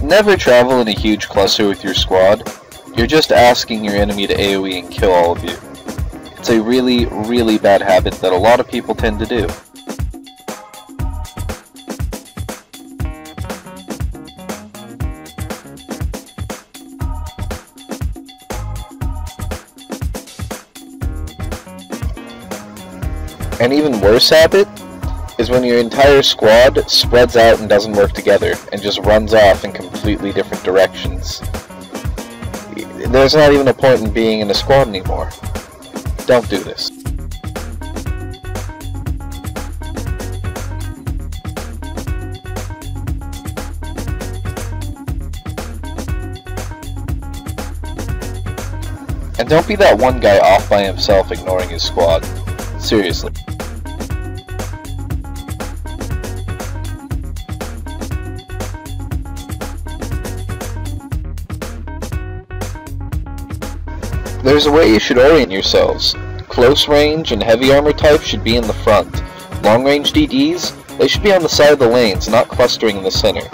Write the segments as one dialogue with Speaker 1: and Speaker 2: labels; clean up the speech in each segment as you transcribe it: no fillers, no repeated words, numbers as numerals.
Speaker 1: Never travel in a huge cluster with your squad. You're just asking your enemy to AoE and kill all of you. It's a really, really bad habit that a lot of people tend to do. An even worse habit is when your entire squad spreads out and doesn't work together and just runs off in completely different directions. There's not even a point in being in a squad anymore. Don't do this. And don't be that one guy off by himself ignoring his squad. Seriously. There's a way you should orient yourselves. Close range and heavy armor types should be in the front. Long range DDs, they should be on the side of the lanes, not clustering in the center.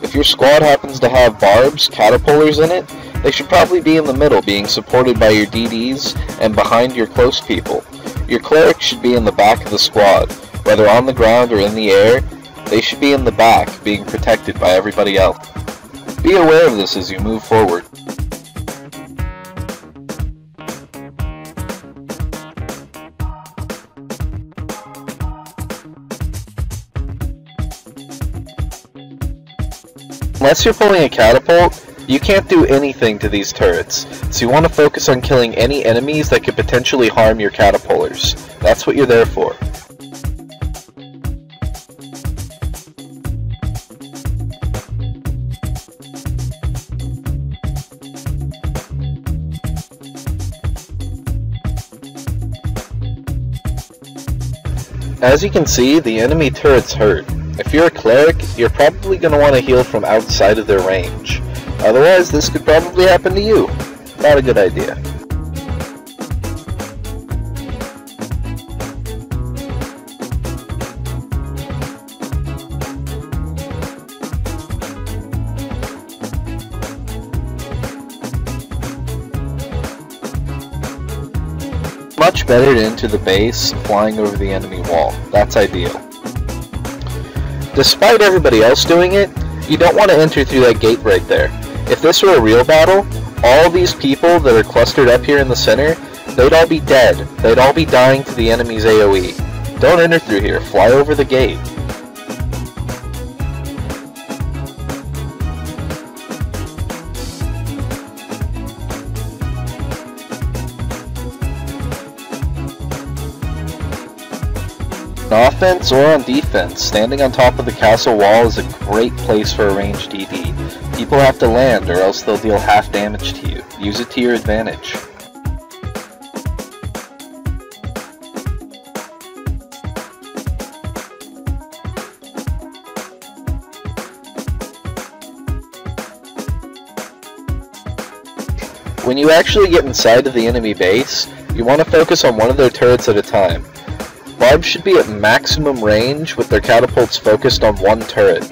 Speaker 1: If your squad happens to have barbs, catapulters in it, they should probably be in the middle, being supported by your DDs and behind your close people. Your clerics should be in the back of the squad, whether on the ground or in the air. They should be in the back, being protected by everybody else. Be aware of this as you move forward. Unless you're pulling a catapult, you can't do anything to these turrets, so you want to focus on killing any enemies that could potentially harm your catapulters. That's what you're there for. As you can see, the enemy turret's hurt. If you're a cleric, you're probably going to want to heal from outside of their range. Otherwise, this could probably happen to you. Not a good idea. Much better to enter the base, flying over the enemy wall. That's ideal. Despite everybody else doing it, you don't want to enter through that gate right there. If this were a real battle, all these people that are clustered up here in the center, they'd all be dead. They'd all be dying to the enemy's AoE. Don't enter through here. Fly over the gate. On offense or on defense, standing on top of the castle wall is a great place for a ranged DD. People have to land or else they'll deal half damage to you. Use it to your advantage. When you actually get inside of the enemy base, you want to focus on one of their turrets at a time. Barbs should be at maximum range with their catapults focused on one turret.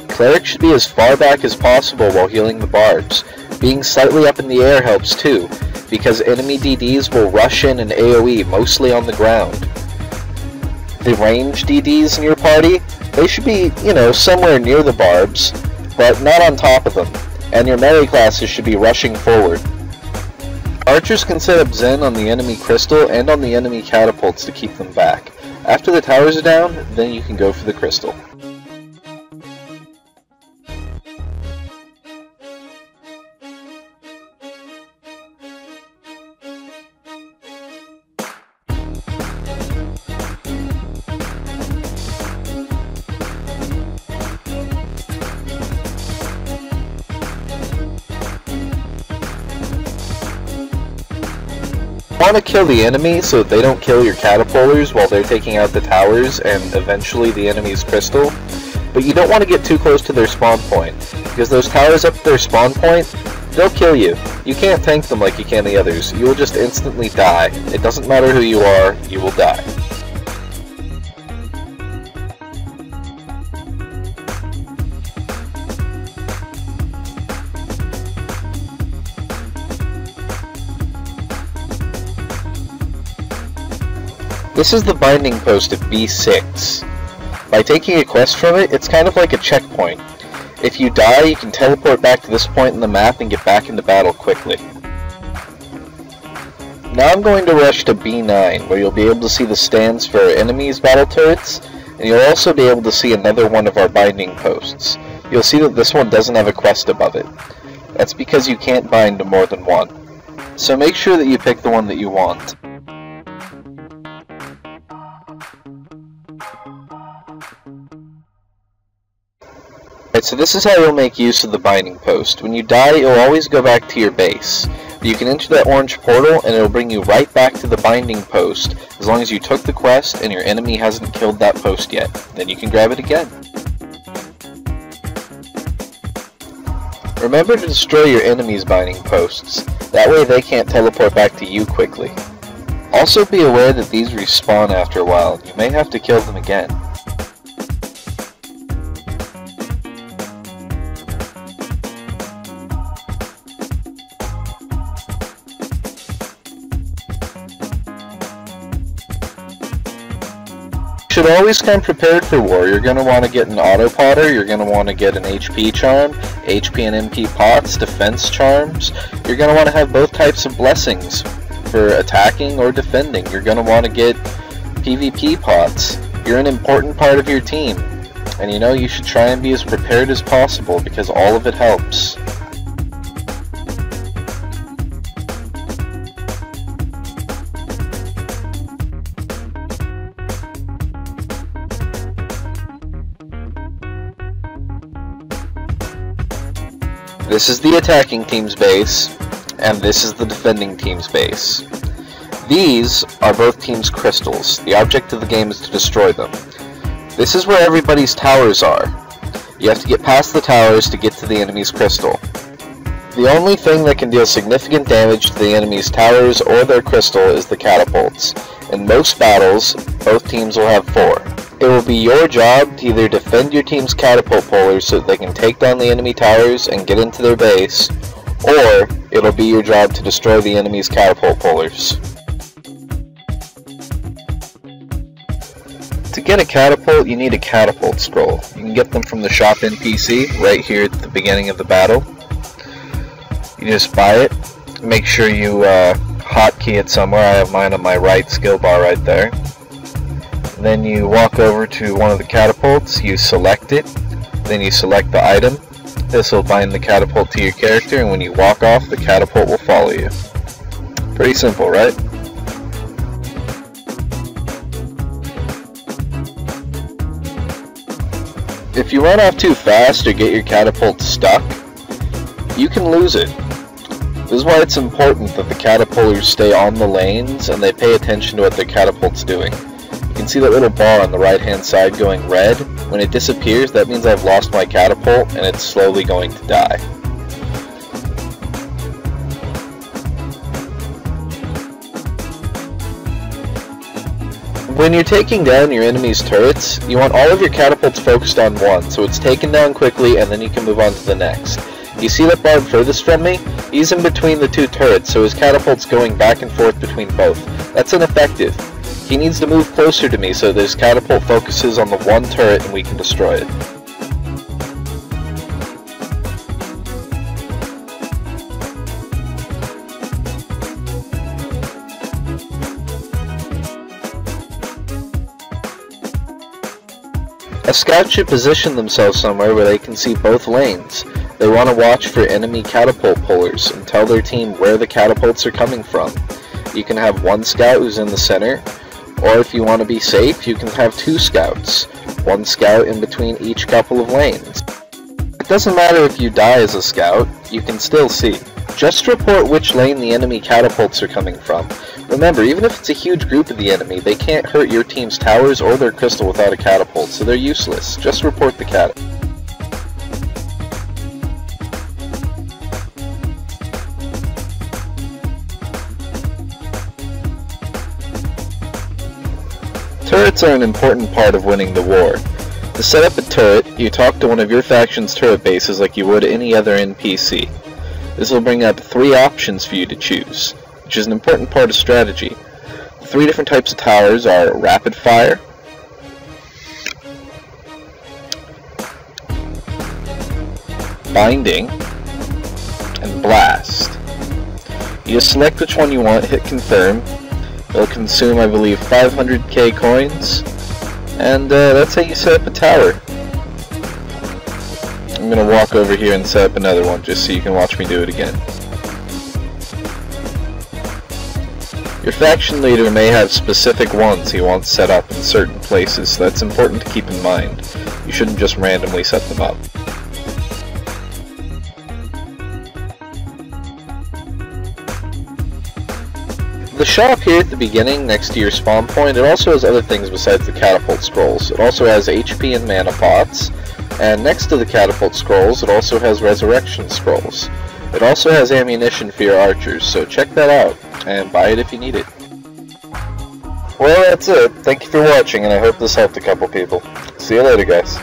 Speaker 1: Clerics should be as far back as possible while healing the barbs. Being slightly up in the air helps too, because enemy DDs will rush in and AoE mostly on the ground. The ranged DDs in your party, they should be, somewhere near the barbs, but not on top of them, and your melee classes should be rushing forward. Archers can set up Zen on the enemy crystal and on the enemy catapults to keep them back. After the towers are down, then you can go for the crystal. You want to kill the enemy so that they don't kill your catapulters while they're taking out the towers and eventually the enemy's crystal, but you don't want to get too close to their spawn point, because those towers up at their spawn point, they'll kill you. You can't tank them like you can the others. You will just instantly die. It doesn't matter who you are, you will die. This is the binding post of B6. By taking a quest from it, it's kind of like a checkpoint. If you die, you can teleport back to this point in the map and get back into battle quickly. Now I'm going to rush to B9, where you'll be able to see the stands for our enemies' battle turrets, and you'll also be able to see another one of our binding posts. You'll see that this one doesn't have a quest above it. That's because you can't bind to more than one. So make sure that you pick the one that you want. Alright, so this is how you'll make use of the binding post. When you die, you'll always go back to your base. You can enter that orange portal and it'll bring you right back to the binding post as long as you took the quest and your enemy hasn't killed that post yet. Then you can grab it again. Remember to destroy your enemy's binding posts. That way they can't teleport back to you quickly. Also be aware that these respawn after a while. You may have to kill them again. You should always come prepared for war. You're going to want to get an auto potter, you're going to want to get an HP charm, HP and MP pots, defense charms. You're going to want to have both types of blessings for attacking or defending. You're going to want to get PvP pots. You're an important part of your team, and you know you should try and be as prepared as possible because all of it helps. This is the attacking team's base, and this is the defending team's base. These are both teams' crystals. The object of the game is to destroy them. This is where everybody's towers are. You have to get past the towers to get to the enemy's crystal. The only thing that can deal significant damage to the enemy's towers or their crystal is the catapults. In most battles, both teams will have 4. It will be your job to either defend your team's catapult pullers so that they can take down the enemy towers and get into their base, or it'll be your job to destroy the enemy's catapult pullers. To get a catapult, you need a catapult scroll. You can get them from the shop NPC right here at the beginning of the battle. You just buy it. Make sure you hotkey it somewhere. I have mine on my right skill bar right there. Then you walk over to one of the catapults, you select it, then you select the item. This will bind the catapult to your character, and when you walk off, the catapult will follow you. Pretty simple, right? If you run off too fast or get your catapult stuck, you can lose it. This is why it's important that the catapulters stay on the lanes and they pay attention to what their catapult's doing. You can see that little bar on the right hand side going red. When it disappears, that means I've lost my catapult and it's slowly going to die. When you're taking down your enemy's turrets, you want all of your catapults focused on one, so it's taken down quickly and then you can move on to the next. You see that bard furthest from me? He's in between the 2 turrets, so his catapult's going back and forth between both. That's ineffective. He needs to move closer to me so that his catapult focuses on the one turret and we can destroy it. A scout should position themselves somewhere where they can see both lanes. They want to watch for enemy catapult pullers and tell their team where the catapults are coming from. You can have one scout who's in the center, or if you want to be safe, you can have 2 scouts. One scout in between each couple of lanes. It doesn't matter if you die as a scout, you can still see. Just report which lane the enemy catapults are coming from. Remember, even if it's a huge group of the enemy, they can't hurt your team's towers or their crystal without a catapult, so they're useless. Just report the catapult. Turrets are an important part of winning the war. To set up a turret, you talk to one of your faction's turret bases like you would any other NPC. This will bring up 3 options for you to choose, which is an important part of strategy. The 3 different types of towers are Rapid Fire, Binding, and Blast. You just select which one you want, hit confirm. It'll consume, I believe, 500k coins, and that's how you set up a tower. I'm gonna walk over here and set up another one just so you can watch me do it again. Your faction leader may have specific ones he wants set up in certain places, so that's important to keep in mind. You shouldn't just randomly set them up. The shop here at the beginning, next to your spawn point, it also has other things besides the catapult scrolls. It also has HP and mana pots, and next to the catapult scrolls, it also has resurrection scrolls. It also has ammunition for your archers, so check that out, and buy it if you need it. Well, that's it. Thank you for watching, and I hope this helped a couple people. See you later, guys.